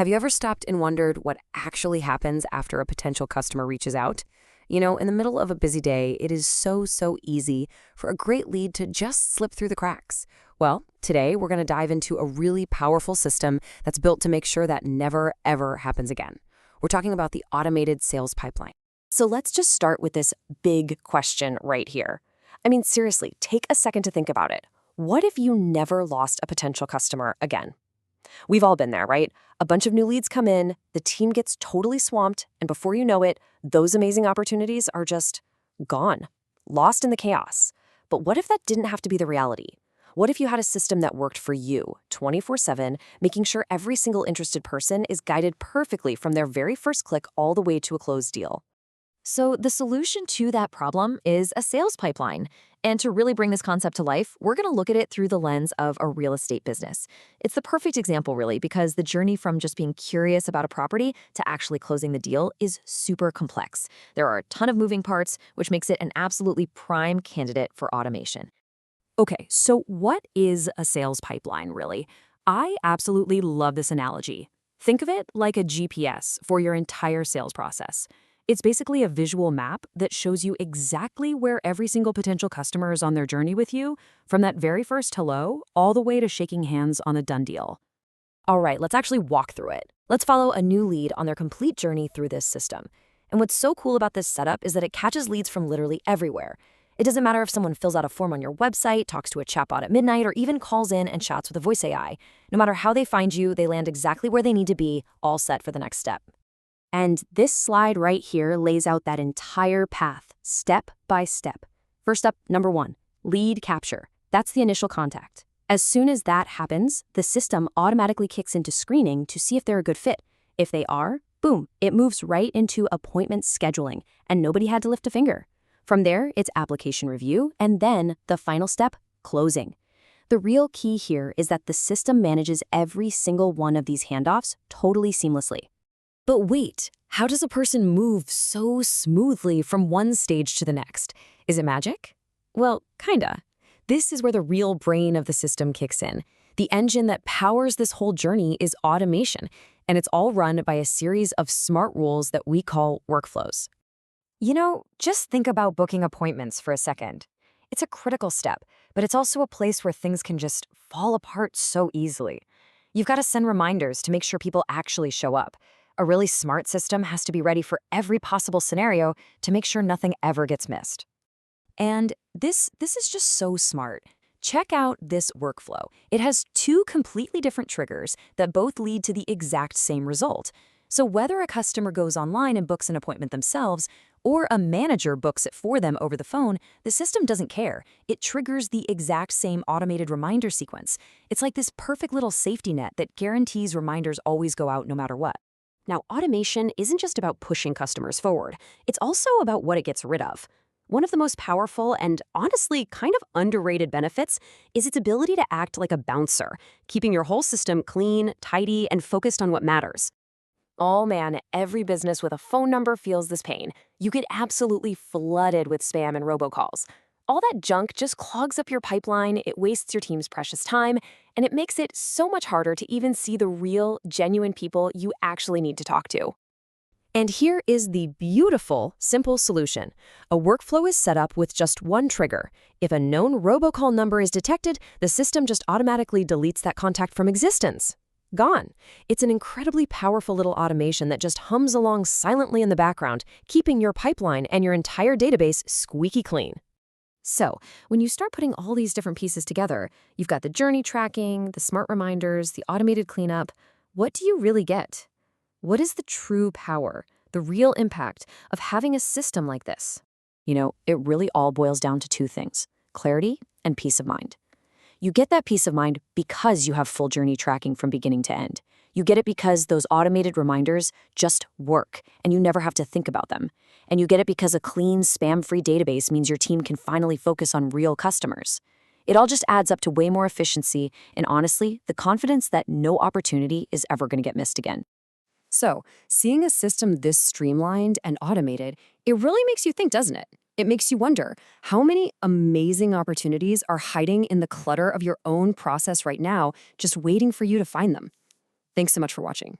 Have you ever stopped and wondered what actually happens after a potential customer reaches out? In the middle of a busy day, it is so easy for a great lead to just slip through the cracks. Well, today we're going to dive into a really powerful system that's built to make sure that never, ever happens again. We're talking about the automated sales pipeline. So let's just start with this big question right here. I mean, seriously, take a second to think about it. What if you never lost a potential customer again? We've all been there, right? A bunch of new leads come in, the team gets totally swamped, and before you know it, those amazing opportunities are just gone, lost in the chaos. But what if that didn't have to be the reality? What if you had a system that worked for you 24/7, making sure every single interested person is guided perfectly from their very first click all the way to a closed deal? So the solution to that problem is a sales pipeline. And to really bring this concept to life, we're going to look at it through the lens of a real estate business. It's the perfect example, really, because the journey from just being curious about a property to actually closing the deal is super complex. There are a ton of moving parts, which makes it an absolutely prime candidate for automation. Okay, so what is a sales pipeline, really? I absolutely love this analogy. Think of it like a GPS for your entire sales process. It's basically a visual map that shows you exactly where every single potential customer is on their journey with you, from that very first hello all the way to shaking hands on a done deal. All right, let's actually walk through it. Let's follow a new lead on their complete journey through this system. And what's so cool about this setup is that it catches leads from literally everywhere. It doesn't matter if someone fills out a form on your website, talks to a chatbot at midnight, or even calls in and chats with a voice AI. No matter how they find you, they land exactly where they need to be, all set for the next step. And this slide right here lays out that entire path, step by step. First up, number 1, lead capture. That's the initial contact. As soon as that happens, the system automatically kicks into screening to see if they're a good fit. If they are, boom, it moves right into appointment scheduling, and nobody had to lift a finger. From there, it's application review, and then the final step, closing. The real key here is that the system manages every single one of these handoffs totally seamlessly. But wait, how does a person move so smoothly from one stage to the next? Is it magic? Well, kinda. This is where the real brain of the system kicks in. The engine that powers this whole journey is automation, and it's all run by a series of smart rules that we call workflows. Just think about booking appointments for a second. It's a critical step, but it's also a place where things can just fall apart so easily. You've got to send reminders to make sure people actually show up. A really smart system has to be ready for every possible scenario to make sure nothing ever gets missed. And this is just so smart. Check out this workflow. It has 2 completely different triggers that both lead to the exact same result. So whether a customer goes online and books an appointment themselves, or a manager books it for them over the phone, the system doesn't care. It triggers the exact same automated reminder sequence. It's like this perfect little safety net that guarantees reminders always go out no matter what. Now, automation isn't just about pushing customers forward. It's also about what it gets rid of. One of the most powerful and honestly kind of underrated benefits is its ability to act like a bouncer, keeping your whole system clean, tidy, and focused on what matters. Oh man, every business with a phone number feels this pain. You get absolutely flooded with spam and robocalls. All that junk just clogs up your pipeline, it wastes your team's precious time, and it makes it so much harder to even see the real, genuine people you actually need to talk to. And here is the beautiful, simple solution. A workflow is set up with just one trigger. If a known robocall number is detected, the system just automatically deletes that contact from existence. Gone. It's an incredibly powerful little automation that just hums along silently in the background, keeping your pipeline and your entire database squeaky clean. So, when you start putting all these different pieces together, you've got the journey tracking, the smart reminders, the automated cleanup. What do you really get? What is the true power, the real impact of having a system like this? It really all boils down to 2 things: clarity and peace of mind. You get that peace of mind because you have full journey tracking from beginning to end. You get it because those automated reminders just work, and you never have to think about them. And you get it because a clean, spam-free database means your team can finally focus on real customers. It all just adds up to way more efficiency and, honestly, the confidence that no opportunity is ever going to get missed again. So, seeing a system this streamlined and automated, it really makes you think, doesn't it? It makes you wonder, how many amazing opportunities are hiding in the clutter of your own process right now, just waiting for you to find them? Thanks so much for watching.